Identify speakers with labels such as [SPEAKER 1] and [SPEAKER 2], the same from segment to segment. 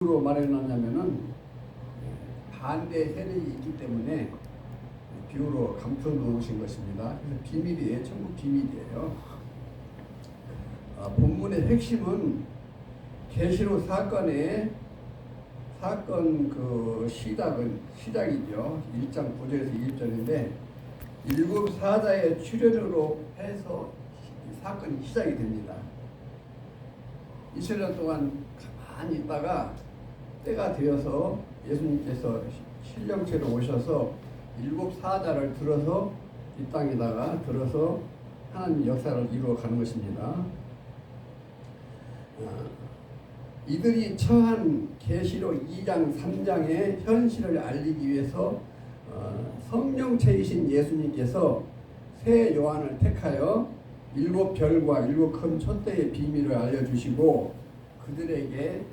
[SPEAKER 1] 로 말해놨냐면은 반대 세력이 있기 때문에 비유로 감춰 놓으신 것입니다. 그래서 비밀이에요. 전부 비밀이에요. 본문의 핵심은 계시록 사건 시작이죠. 1장 9절에서 2절인데 일곱 사자의 출현으로 해서 사건이 시작이 됩니다. 이스라엘 동안 가만히 있다가 때가 되어서 예수님께서 신령체로 오셔서 일곱 사자를 들어서 이 땅에다가 들어서 하나님 역사를 이루어가는 것입니다. 이들이 처한 계시록 2장 3장의 현실을 알리기 위해서 성령체이신 예수님께서 새 요한을 택하여 일곱 별과 일곱 큰 촛대의 비밀을 알려주시고 그들에게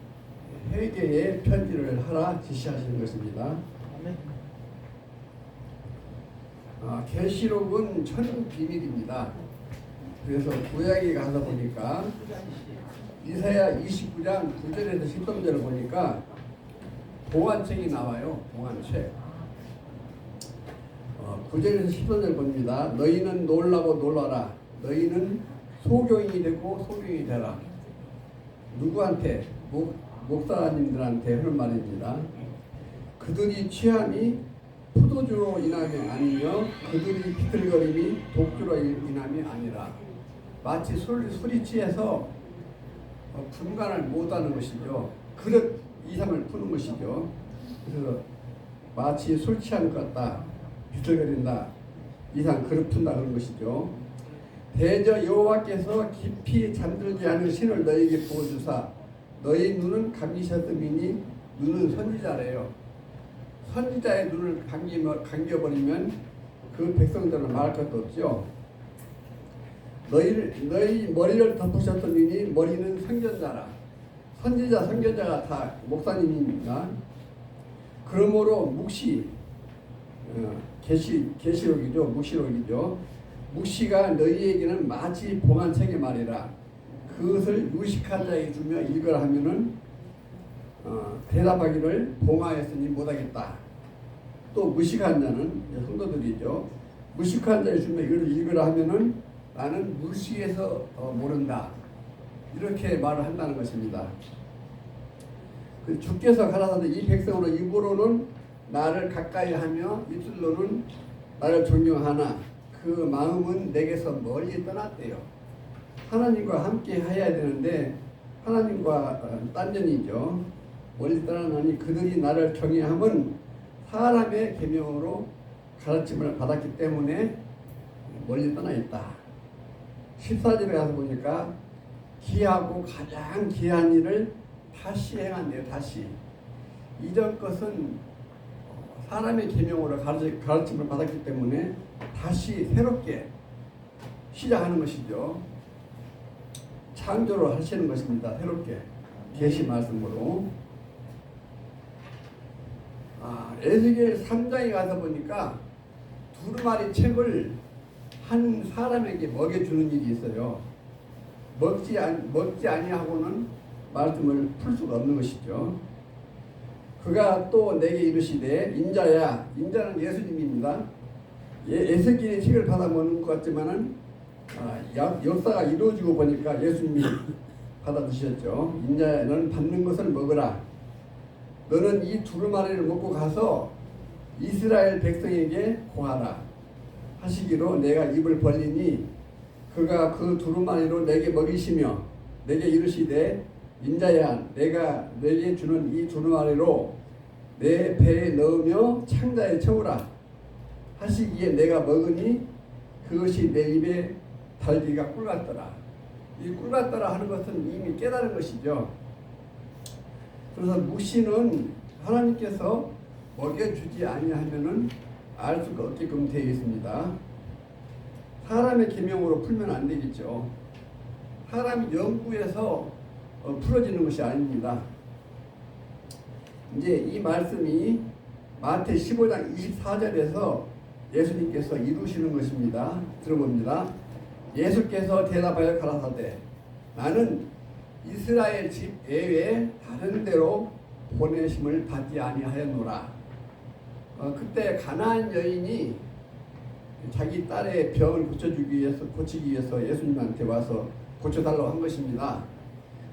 [SPEAKER 1] 회개의 편지를 하라 지시하시는 것입니다. 계시록은 천국 비밀입니다. 그래서 구약에 가서 보니까 이사야 29장 9절에서 13절을 보니까 봉안책이 나와요. 봉안책. 9절에서 13절 봅니다. 너희는 놀라고 놀라라. 너희는 소경이 되고 소경이 되라. 누구한테? 목사님들한테 하는 말입니다. 그들이 취함이 포도주로 인함이 아니며 그들이 비틀거림이 독주로 인함이 아니라 마치 술이 취해서 분간을 못하는 것이죠. 그릇 이상을 푸는 것이죠. 그래서 마치 술 취한 것 같다. 비틀거린다. 이상 그릇 푼다 그런 것이죠. 대저 여호와께서 깊이 잠들지 않은 신을 너희에게 부어주사 너희 눈은 감기셨음이니 눈은 선지자래요. 선지자의 눈을 감겨버리면 그 백성들은 말할 것도 없죠. 너희 머리를 덮으셨음이니 머리는 선견자라. 선지자 선견자가 다 목사님입니다. 그러므로 계시록이죠. 묵시록이죠. 묵시가 너희에게는 마치 봉안책의 말이라. 그것을 유식한 자에게 주며 읽으라 하면은 대답하기를 봉하였으니 못하겠다. 또 무식한 자는 성도들이죠. 무식한 자에게 주며 이걸 읽으라 하면은 나는 무식해서 모른다. 이렇게 말을 한다는 것입니다. 주께서 가라사대 이 백성으로 입으로는 나를 가까이 하며 입술로는 나를 존경하나 그 마음은 내게서 멀리 떠났대요. 하나님과 함께 해야 되는데 하나님과 딴전이죠. 멀리 떠나니 그들이 나를 경외함은 사람의 계명으로 가르침을 받았기 때문에 멀리 떠나 있다. 14절에 가서 보니까 기하고 가장 귀한 일을 다시 행한대요. 다시. 이전 것은 사람의 계명으로 가르침을 받았기 때문에 다시 새롭게 시작하는 것이죠. 창조를 하시는 것입니다. 새롭게 계시 말씀으로. 에스겔 3장에 가서 보니까 두루마리 책을 한 사람에게 먹여주는 일이 있어요. 먹지 아니하고는 말씀을 풀 수가 없는 것이죠. 그가 또 내게 이르시되 인자야. 인자는 예수님입니다. 에스겔의 책을 받아 먹는 것 같지만은 역사가 이루어지고 보니까 예수님이 받아 드셨죠. 인자야 너는 받는 것을 먹으라. 너는 이 두루마리를 먹고 가서 이스라엘 백성에게 공하라 하시기로 내가 입을 벌리니 그가 그 두루마리로 내게 먹이시며 내게 이르시되 인자야 내가 내게 주는 이 두루마리로 내 배에 넣으며 창자에 채우라 하시기에 내가 먹으니 그것이 내 입에 달기가 꿀 같더라. 이 꿀 같더라 하는 것은 이미 깨달은 것이죠. 그래서 묵시는 하나님께서 먹여주지 아니하면은 알 수가 없게끔 되어 있습니다. 사람의 계명으로 풀면 안 되겠죠. 사람이 연구해서 풀어지는 것이 아닙니다. 이제 이 말씀이 마태 15장 24절에서 예수님께서 이루시는 것입니다. 들어봅니다. 예수께서 대답하여 가라사대 나는 이스라엘 집 외에 다른 데로 보내심을 받지 아니하였노라. 그때 가나안 여인이 자기 딸의 병을 고치기 위해서 예수님한테 와서 고쳐달라고 한 것입니다.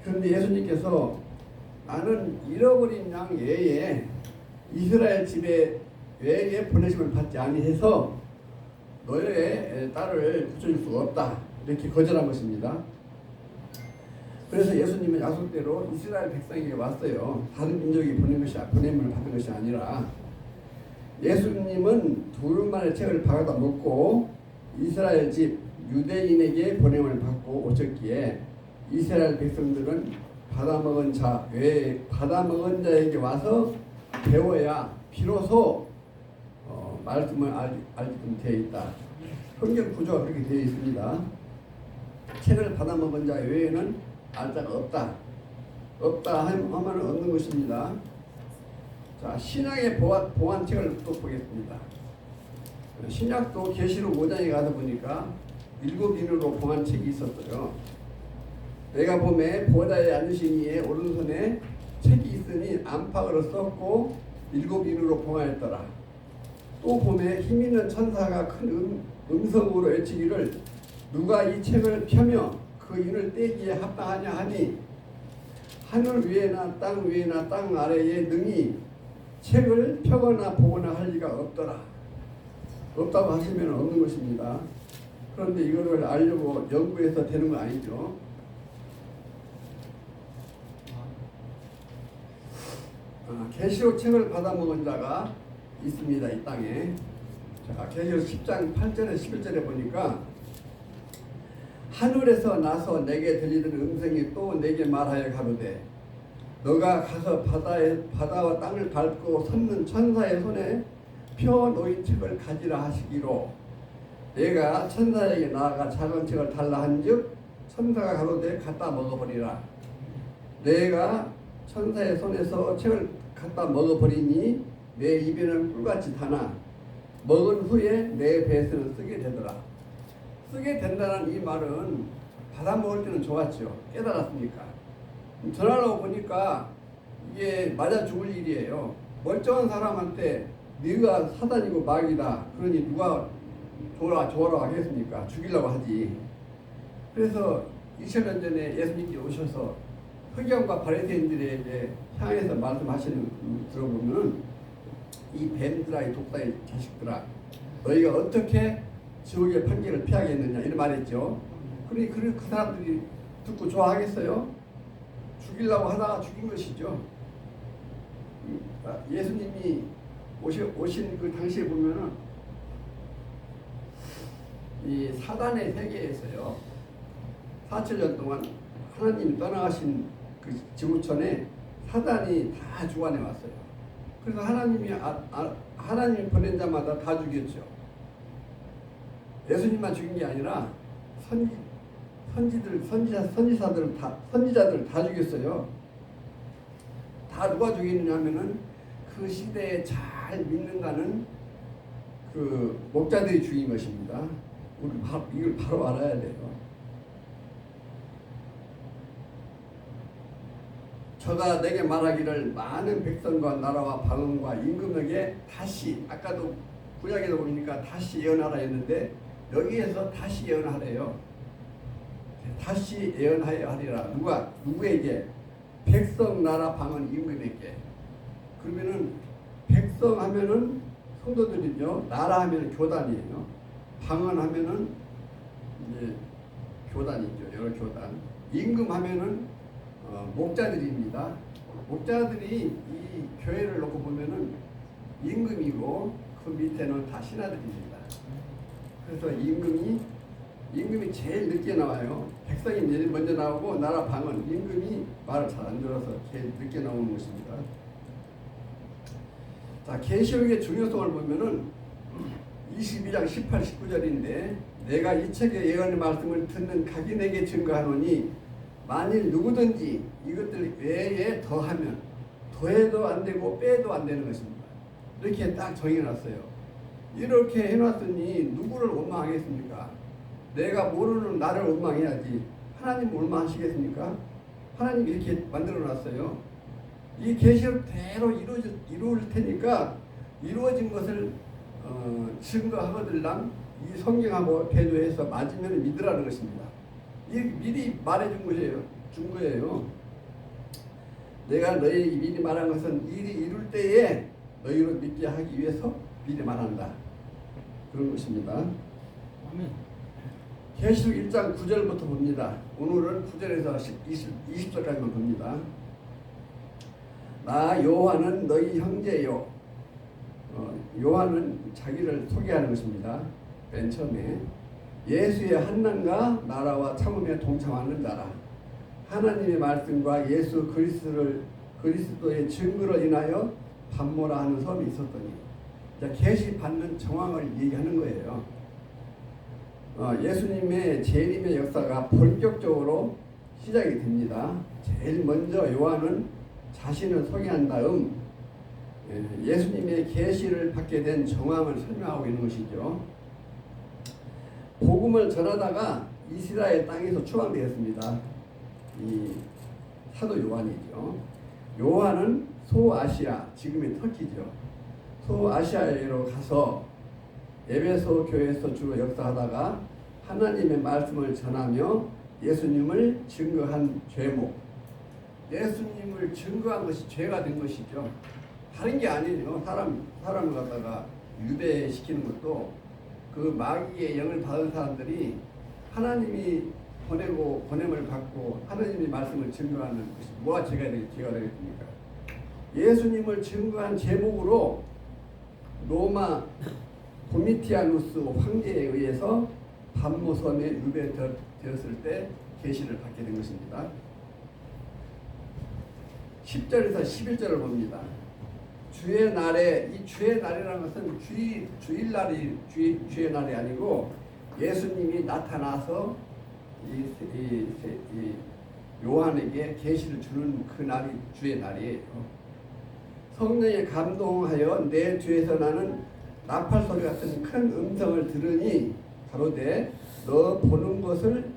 [SPEAKER 1] 그런데 예수님께서 나는 잃어버린 양 외에 이스라엘 집에 외에 보내심을 받지 아니해서 너의 딸을 고쳐줄 수가 없다, 이렇게 거절한 것입니다. 그래서 예수님은 약속대로 이스라엘 백성에게 왔어요. 다른 민족이 보냄을 받은 것이 아니라 예수님은 두루마리 책을 받아 먹고 이스라엘 집 유대인에게 보냄을 받고 오셨기에 이스라엘 백성들은 받아먹은 자 외에 받아먹은 자에게 와서 배워야 비로소 말씀을 알게끔 되어 있다. 성경 구조가 그렇게 되어 있습니다. 책을 받아먹은 자 외에는 알 자가 없다 하면 없는 것입니다. 자, 신약의 보완책을 또 보겠습니다. 신약도 계시록 5장에 가서 보니까 7인으로 보완책이 있었어요. 내가 보매 보좌에 앉으신 이의 오른손에 책이 있으니 안팎으로 썼고 7인으로 봉하였더라. 또 보매 힘있는 천사가 큰 음성으로 외치기를 누가 이 책을 펴며 그 인을 떼기에 합당하냐 하니 하늘 위에나 땅 위에나 땅 아래에 능히 책을 펴거나 보거나 할 리가 없더라. 없다고 하시면 없는 것입니다. 그런데 이거를 알려고 연구해서 되는 거 아니죠. 계시록 책을 받아먹은 자가 있습니다. 이 땅에. 자, 계시록 10장 8절에 11절에 보니까 하늘에서 나서 내게 들리는 음성이 또 내게 말하여 가로되 너가 가서 바다와 땅을 밟고 섰는 천사의 손에 펴 놓인 책을 가지라 하시기로 내가 천사에게 나아가 작은 책을 달라 한즉 천사가 가로되 갖다 먹어버리라. 내가 천사의 손에서 책을 갖다 먹어버리니 내 입에는 꿀같이 타나 먹은 후에 내 배에서는 쓰게 되더라. 쓰게 된다는 이 말은 받아먹을 때는 좋았죠. 깨달았으니까. 전하려고 보니까 이게 맞아 죽을 일이에요. 멀쩡한 사람한테 네가 사단이고 마귀다, 그러니 누가 좋아라 하겠습니까? 죽이려고 하지. 그래서 2000년 전에 예수님께 오셔서 흑염과 바리새인들에게 향해서 말씀하시는 들어보면 이 뱀들아, 이 독사의 자식들아, 너희가 어떻게 지옥의 판결을 피하겠느냐 이런 말했죠. 그러니 그 사람들이 듣고 좋아하겠어요? 죽이려고 하다가 죽인 것이죠. 예수님이 오신 그 당시에 보면은 이 사단의 세계에서요 4,000년 동안 하나님이 떠나가신 그 지구촌에 사단이 다 주관해 왔어요. 그래서 하나님이 보낸 자마다 다 죽였죠. 예수님만 죽인 게 아니라 선지자들 다 죽였어요. 다 누가 죽이느냐 하면은 그 시대에 잘 믿는다는 그 목자들이 죽인 것입니다. 우리 이걸 바로 알아야 돼요. 저가 내게 말하기를 많은 백성과 나라와 방언과 임금에게 다시, 아까도 구약에도 보니까 다시 예언하라 했는데 여기에서 다시 예언하래요. 다시 예언하여 하리라. 누구에게? 백성, 나라, 방언, 임금에게. 그러면은 백성 하면은 성도들이죠. 나라 하면은 교단이에요. 방언 하면은 이제 교단이죠. 여러 교단. 임금 하면은 목자들입니다. 목자들이 이 교회를 놓고 보면은 임금이고 그 밑에는 다 신하들입니다. 그래서 임금이 제일 늦게 나와요. 백성이 먼저 나오고 나라 방언, 임금이 말을 잘 안 들어서 제일 늦게 나오는 것입니다. 자, 계시록의 중요성을 보면은 22장 18, 19절인데 내가 이 책의 예언의 말씀을 듣는 각인에게 증거하노니 만일 누구든지 이것들 외에 더하면 더해도 안 되고 빼도 안 되는 것입니다. 이렇게 딱 정해놨어요. 이렇게 해놨으니 누구를 원망하겠습니까? 내가 모르는 나를 원망해야지 하나님 원망하시겠습니까? 하나님이 이렇게 만들어놨어요. 이 계시록대로 이루어질 테니까 이루어진 것을 증거하거들랑 이 성경하고 대조해서 맞으면 믿으라는 것입니다. 이 미리 말해준 거예요. 준 거예요. 내가 너희에게 미리 말한 것은 일이 이룰 때에 너희로 믿게 하기 위해서 미리 말한다. 그런 것입니다.
[SPEAKER 2] 아멘.
[SPEAKER 1] 계시록 1장 9절부터 봅니다. 오늘은 9절에서 20절까지만 봅니다. 나 요한은 너희 형제요. 요한은 자기를 소개하는 것입니다. 맨 처음에 예수의 환난과 나라와 참음에 동참하는 자라. 하나님의 말씀과 예수 그리스도의 증거를 인하여 반모라 하는 섬이 있었더니, 계시 받는 정황을 얘기하는 거예요. 예수님의 재림의 역사가 본격적으로 시작이 됩니다. 제일 먼저 요한은 자신을 소개한 다음 예수님의 계시를 받게 된 정황을 설명하고 있는 것이죠. 복음을 전하다가 이스라엘 땅에서 추방되었습니다. 이 사도 요한이죠. 요한은 소아시아, 지금의 터키죠. 소아시아로 가서 에베소 교회에서 주로 역사하다가 하나님의 말씀을 전하며 예수님을 증거한 죄목, 예수님을 증거한 것이 죄가 된 것이죠. 다른 게 아니에요. 사람을 갖다가 유배시키는 것도 그 마귀의 영을 받은 사람들이 하나님이 보내고 보냄을 받고 하나님의 말씀을 증거하는 것이 뭐가 죄가 되겠습니까? 예수님을 증거한 제목으로 로마 도미티아누스 황제에 의해서 반모섬에 유배되었을 때 계시를 받게 된 것입니다. 10절에서 11절을 봅니다. 주의 날에, 이 주의 날이라는 것은 주일날이 주의 날이 아니고 예수님이 나타나서 이 요한에게 계시를 주는 그 날이 주의 날이에요. 성령에 감동하여 내 뒤에서 나는 나팔 소리 같은 큰 음성을 들으니 가로되 너 보는 것을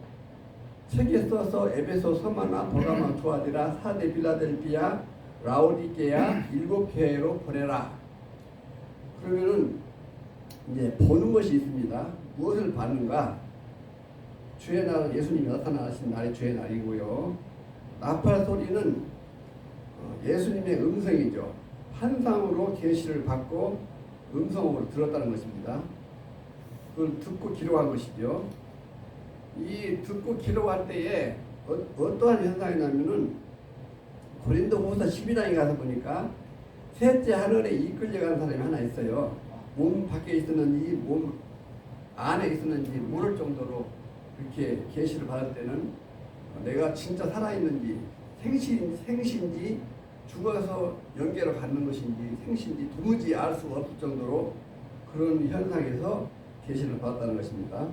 [SPEAKER 1] 책에 써서 에베소, 서마나, 버가마, 투아디라, 사데, 빌라델비아, 라오디게아 7교회로 보내라. 그러면은 이제 보는 것이 있습니다. 무엇을 봤는가? 주의 날은 예수님이 나타나신 날이 주의 날이고요. 나팔 소리는 예수님의 음성이죠. 환상으로 계시를 받고 음성으로 들었다는 것입니다. 그걸 듣고 기록한 것이죠. 이 듣고 기록할 때에 어떠한 현상이냐면은 고린도후서 12장에 가서 보니까 셋째 하늘에 이끌려가는 사람이 하나 있어요. 몸 밖에 있었는지 몸 안에 있었는지 모를 정도로 이렇게 계시를 받을 때는 내가 진짜 살아있는지 생신지 죽어서 영계로 가는 것인지 생신지 도무지 알 수 없을 정도로 그런 현상에서 계시를 받았다는 것입니다.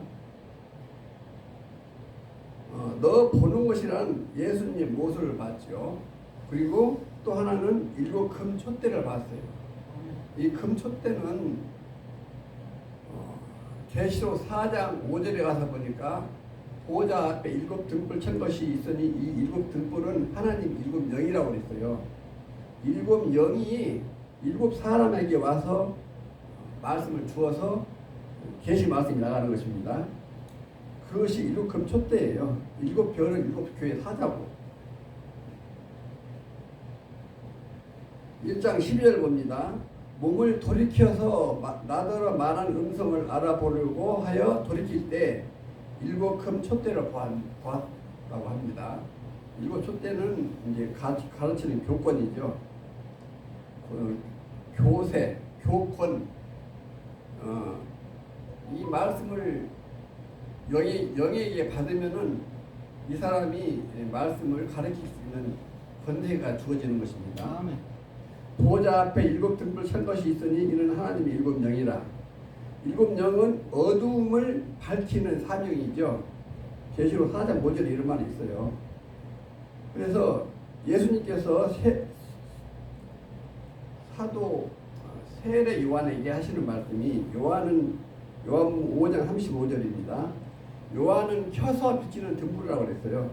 [SPEAKER 1] 너 보는 것이란 예수님 모습을 봤죠. 그리고 또 하나는 7금 촛대를 봤어요. 이 금 촛대는 계시록 4장 5절에 가서 보니까 보좌 앞에 7 등불 천 것이 있으니 이 7 등불은 하나님 7 영이라고 그랬어요. 7 영이 7 사람에게 와서 말씀을 주어서 계시 말씀이 나가는 것입니다. 그것이 7금 촛대예요. 7 별은 7 교회 사자고. 1장 12절 봅니다. 몸을 돌이켜서 나더러 말한 음성을 알아보려고 하여 돌이킬 때 7금 촛대를 보았다고 합니다. 7 촛대는 이제 가르치는 교권이죠. 교세, 교권. 이 말씀을 영에게 받으면은 이 사람이 말씀을 가르칠 수 있는 권세가 주어지는 것입니다.
[SPEAKER 2] 아멘.
[SPEAKER 1] 보좌 앞에 7 등불 천 것이 있으니 이는 하나님의 7 영이라. 7 영은 어두움을 밝히는 사명이죠. 계시록 4장 5절에 이런 말이 있어요. 그래서 예수님께서 사도 세례 요한에게 하시는 말씀이 요한 5장 35절입니다. 요한은 켜서 비치는 등불이라고 그랬어요.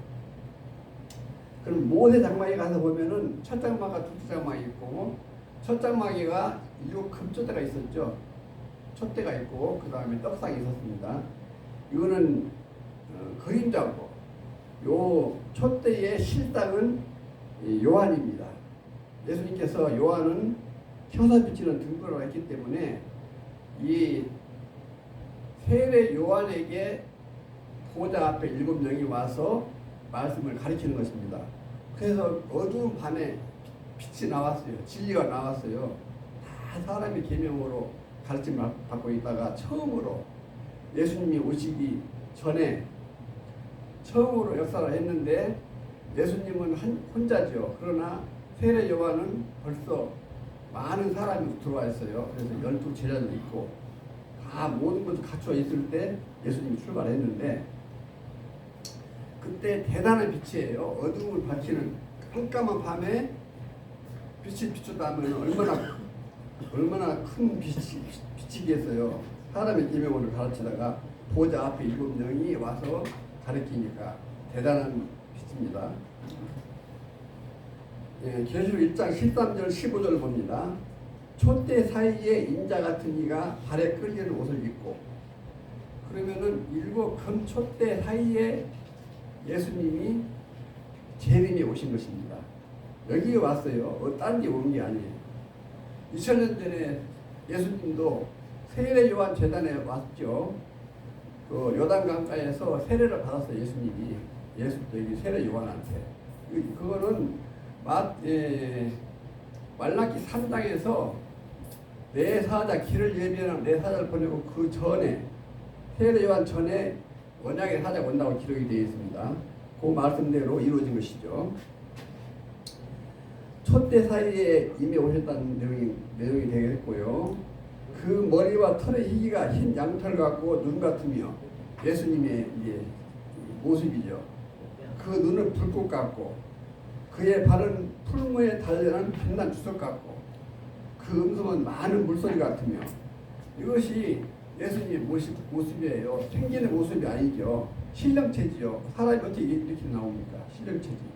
[SPEAKER 1] 그럼 모세 장막에 가서 보면은 첫 장막과 둘째 장막이 있고, 첫 장막에가 7금초대가 있었죠. 촛대가 있고 그 다음에 떡상이 있었습니다. 이거는 그림자고, 요 촛대의 실상은 요한입니다. 예수님께서 요한은 켜서 비치는 등불을 했기 때문에 이 세례 요한에게 보좌 앞에 7명이 와서 말씀을 가르치는 것입니다. 그래서 어두운 밤에 빛이 나왔어요. 진리가 나왔어요. 다 사람의 계명으로 가르침을 받고 있다가 처음으로 예수님이 오시기 전에 처음으로 역사를 했는데, 예수님은 혼자죠. 그러나 세례 요한은 벌써 많은 사람이 들어와 있어요. 그래서 12 제자도 있고 다 모든 것을 갖춰 있을 때 예수님이 출발했는데, 그때 대단한 빛이에요. 어둠을 밝히는 깜깜한 밤에 빛을 비췄다면 얼마나 큰 빛이겠어요. 사람의 계명을 가르치다가 보좌 앞에 7명이 와서 가르치니까 대단한 빛입니다. 예, 계시록 1장 13절 15절 봅니다. 촛대 사이에 인자 같은 이가 발에 끌리는 옷을 입고, 그러면은 7금 촛대 사이에 예수님이 재림에 오신 것입니다. 여기에 왔어요. 다른 데 온 게 아니에요. 2000년 전에 예수님도 세례 요한 제단에 왔죠. 그 요단 강가에서 세례를 받았어요. 예수님이 여기 세례 요한한테. 그거는 말라기 3장에서 내 사자 길을 예비하는 내 사자를 보내고 그 전에 세례 요한 전에 언약의 사자가 온다고 기록이 되어 있습니다. 그 말씀대로 이루어진 것이죠. 촛대 사이에 이미 오셨다는 내용이 되겠고요. 그 머리와 털의 희기가 흰 양털 같고 눈 같으며, 예수님의 이제 모습이죠. 그 눈은 불꽃 같고, 그의 발은 풀무에 달려난 빛난 주석 같고, 그 음성은 많은 물소리 같으며. 이것이 예수님의 모습이에요. 생기는 모습이 아니죠. 신령체지요. 사람이 어떻게 이렇게 나옵니까? 신령체지.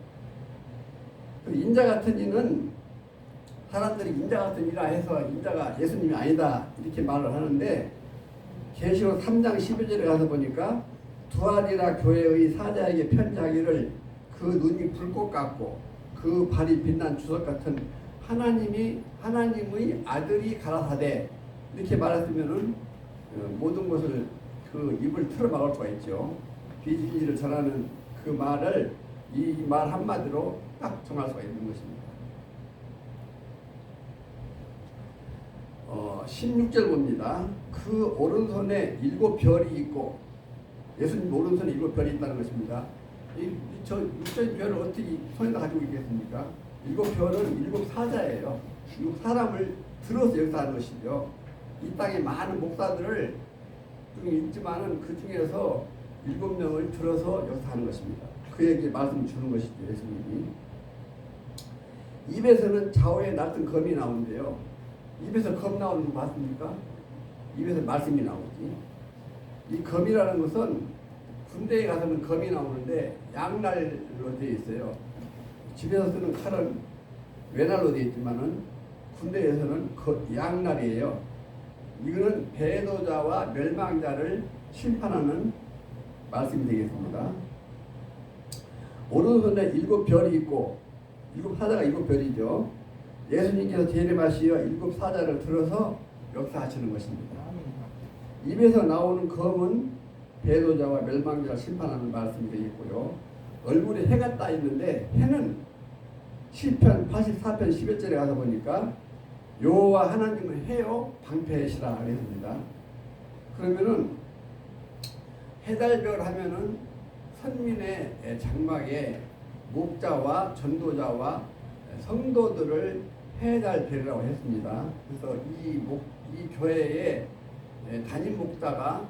[SPEAKER 1] 인자 같은 이는 사람들이 인자 같은 이라 해서 인자가 예수님이 아니다 이렇게 말을 하는데, 계시록 3장 12절에 가서 보니까 두아리라 교회의 사자에게 편지하기를 그 눈이 불꽃 같고 그 발이 빛난 주석 같은 하나님의 아들이 가라사대 이렇게 말했으면은 모든 것을 그 입을 틀어막을 수가 있죠. 비진리를 전하는 그 말을 이 말 한마디로 딱 정할 수가 있는 것입니다. 16절 봅니다. 그 오른손에 7별이 있고, 예수님 오른손에 7별이 있다는 것입니다. 저 별을 어떻게 손에다 가지고 있겠습니까? 7별은 7사자예요. 7사람을 들어서 역사하는 것이죠. 이 땅에 많은 목사들을 있지만은 그 중에서 7명을 들어서 역사하는 것입니다. 그에게 말씀을 주는 것이죠. 예수님이. 입에서는 좌우에 날쌘 검이 나오는데요. 입에서 검 나오는 거 봤습니까? 입에서 말씀이 나오지. 이 검이라는 것은 군대에 가서는 검이 나오는데 양날로 되어 있어요. 집에서 쓰는 칼은 외날로 되어 있지만은 군대에서는 양날이에요. 이거는 배도자와 멸망자를 심판하는 말씀이 되겠습니다. 오른손에 7별이 있고, 7사자가 7별이죠. 예수님께서 재림하시어 7사자를 들어서 역사하시는 것입니다. 입에서 나오는 검은 배도자와 멸망자를 심판하는 말씀이 되겠고요. 얼굴에 해가 떠 있는데, 해는 시편 84편 11절에 가서 보니까 여호와 하나님은 해요 방패시라 그랬습니다. 그러면은 해달별 하면은 선민의 장막에 목자와 전도자와 성도들을 해달별이라고 했습니다. 그래서 이 교회의 담임 목자가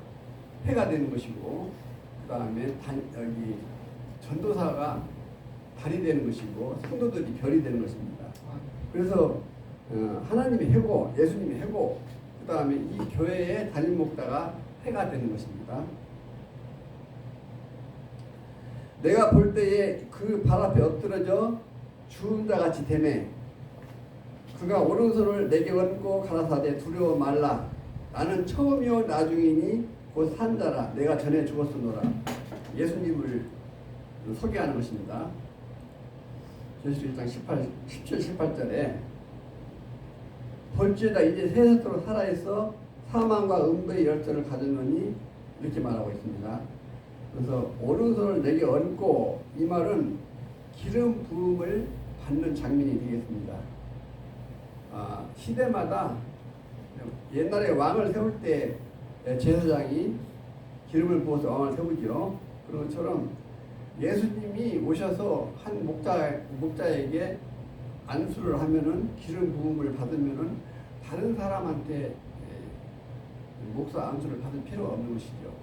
[SPEAKER 1] 해가 되는 것이고, 그 다음에 여기 전도사가 달이 되는 것이고, 성도들이 별이 되는 것입니다. 그래서 하나님이 해고, 예수님이 해고, 그 다음에 이 교회의 담임 목자가 해가 되는 것입니다. 내가 볼 때에 그 발 앞에 엎드러져 죽은 자 같이 되매 그가 오른손을 내게 얹고 가라사대 두려워 말라 나는 처음이요 나중이니 곧 산자라 내가 전에 죽었으노라. 예수님을 소개하는 것입니다. 요한계시록 1장 17, 18절에 볼지어다 이제 세상으로 살아있어 사망과 음부의 열쇠를 가졌노니 이렇게 말하고 있습니다. 그래서 오른손을 내게 얹고 이 말은 기름 부음을 받는 장면이 되겠습니다. 시대마다 옛날에 왕을 세울 때 제사장이 기름을 부어서 왕을 세우죠. 그런 것처럼 예수님이 오셔서 한 목자에게 안수를 하면은 기름 부음을 받으면은 다른 사람한테 목사 안수를 받을 필요가 없는 것이죠.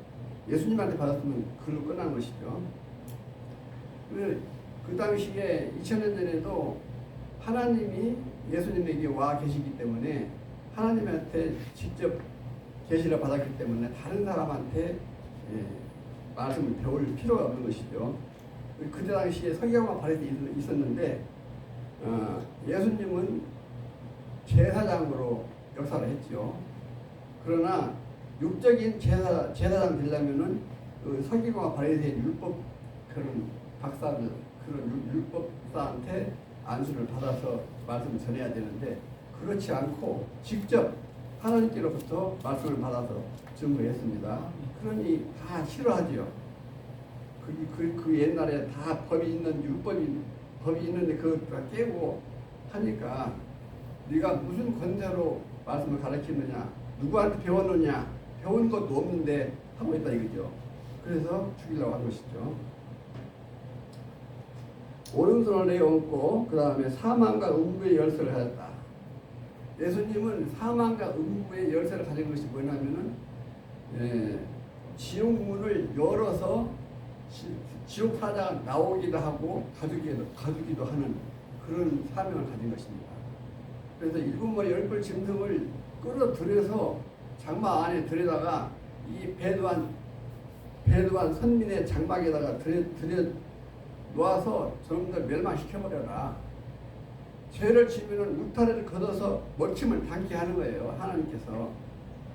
[SPEAKER 1] 예수님한테 받았으면 그걸로 끝난 것이죠. 그 당시에 2000년 전에도 하나님이 예수님에게 와 계시기 때문에 하나님한테 직접 계시를 받았기 때문에 다른 사람한테 말씀을 배울 필요가 없는 것이죠. 그때 당시에 서기관과 바리새인이 있었는데 예수님은 제사장으로 역사를 했죠. 그러나 육적인 제사장 되려면은 그 서기관과 바리새인 율법 그런 박사들 그런 율법사한테 안수를 받아서 말씀을 전해야 되는데 그렇지 않고 직접 하나님께로부터 말씀을 받아서 증거했습니다. 그러니 다 싫어하지요. 그 옛날에 다 법이 있는데 그걸 다 깨고 하니까 네가 무슨 권세로 말씀을 가르치느냐, 누구한테 배웠느냐, 배운 것도 없는데 하고 있다 이거죠. 그래서 죽이려고 한 것이죠. 오른손을 내게 얹고 그 다음에 사망과 음부의 열쇠를 가졌다. 예수님은 사망과 음부의 열쇠를 가진 것이 뭐냐면은 지옥문을 열어서 지옥 사자가 나오기도 하고 가두기도 하는 그런 사명을 가진 것입니다. 그래서 일곱 머리 열불 짐승을 끌어들여서 장막 안에 들여다가 이 배도한 선민의 장막에다가 들여 놓아서 저놈들 멸망시켜버려라. 죄를 지면은 울타리를 걷어서 먹힘을 당케 하는 거예요. 하나님께서.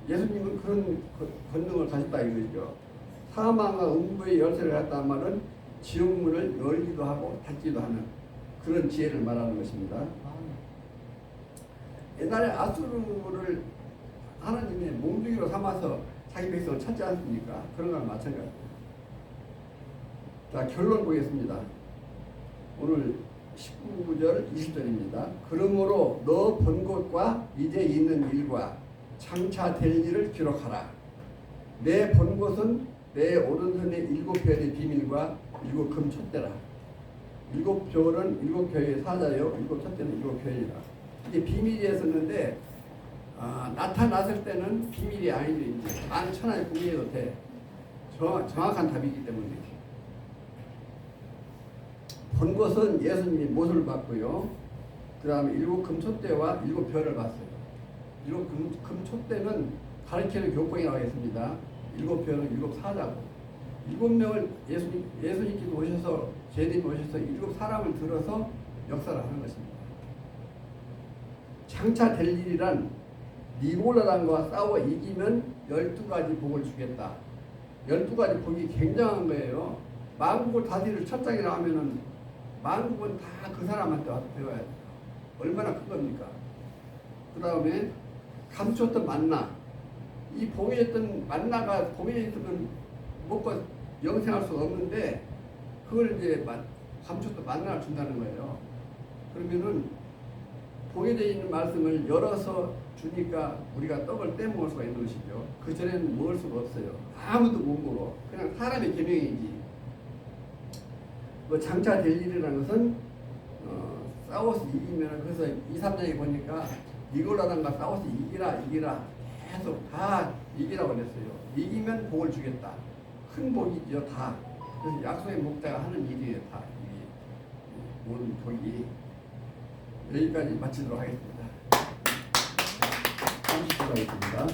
[SPEAKER 1] 예수님은 그런 권능을 가졌다 이거죠. 사망과 음부의 열쇠를 갖다는 말은 지옥문을 열기도 하고 닫기도 하는 그런 지혜를 말하는 것입니다. 옛날에 아수르를 하나님이 몽둥이로 삼아서 자기 백성을 찾지 않습니까? 그런 거랑 마찬가지입니다. 자, 결론 보겠습니다. 오늘 19절 20절입니다. 그러므로 너 본 것과 이제 있는 일과 장차 될 일을 기록하라. 내 본 것은 내 오른손의 일곱 별의 비밀과 일곱 금 촛대라. 일곱 별은 일곱 교회의 사자요, 일곱 촛대는 일곱 교회이라. 이게 비밀이었었는데 나타났을 때는 비밀이 아니지. 만천하에 공개해도 돼. 정확한 답이기 때문에. 본 것은 예수님이 못을 봤고요. 그 다음에 일곱 금촛대와 일곱 별을 봤어요. 일곱 금촛대는 가르치는 교권이라고 했습니다. 일곱 별은 일곱 사자고, 일곱 명을 예수님께서 오셔서 제자들이 오셔서 일곱 사람을 들어서 역사를 하는 것입니다. 장차 될 일이란 니골라당과 싸워 이기면 12가지 복을 주겠다. 12가지 복이 굉장한 거예요. 만국을 다스릴 첫 장이라 하면은 만국은 다 그 사람한테 와서 배워야 돼요. 얼마나 큰 겁니까? 그 다음에 감추었던 만나. 이 복에 있던 만나가 복에 있으면 먹고 영생할 수 없는데 그걸 이제 감추었던 만나를 준다는 거예요. 그러면은 복에 되어 있는 말씀을 열어서 주니까 우리가 떡을 떼먹을 수가 있는 것이죠. 그전에는 먹을 수가 없어요. 아무도 못 먹어. 그냥 사람의 계명이지. 뭐 장차 될 일이라는 것은 싸워서 이기면, 그래서 2, 3장에 보니까 니골라당과 싸워서 이기라 계속 다 이기라고 그랬어요. 이기면 복을 주겠다. 큰 복이죠. 다. 그래서 약속의 목자가 하는 일이에요. 다. 이 모든 복이. 여기까지 마치도록 하겠습니다. 30분 하겠습니다.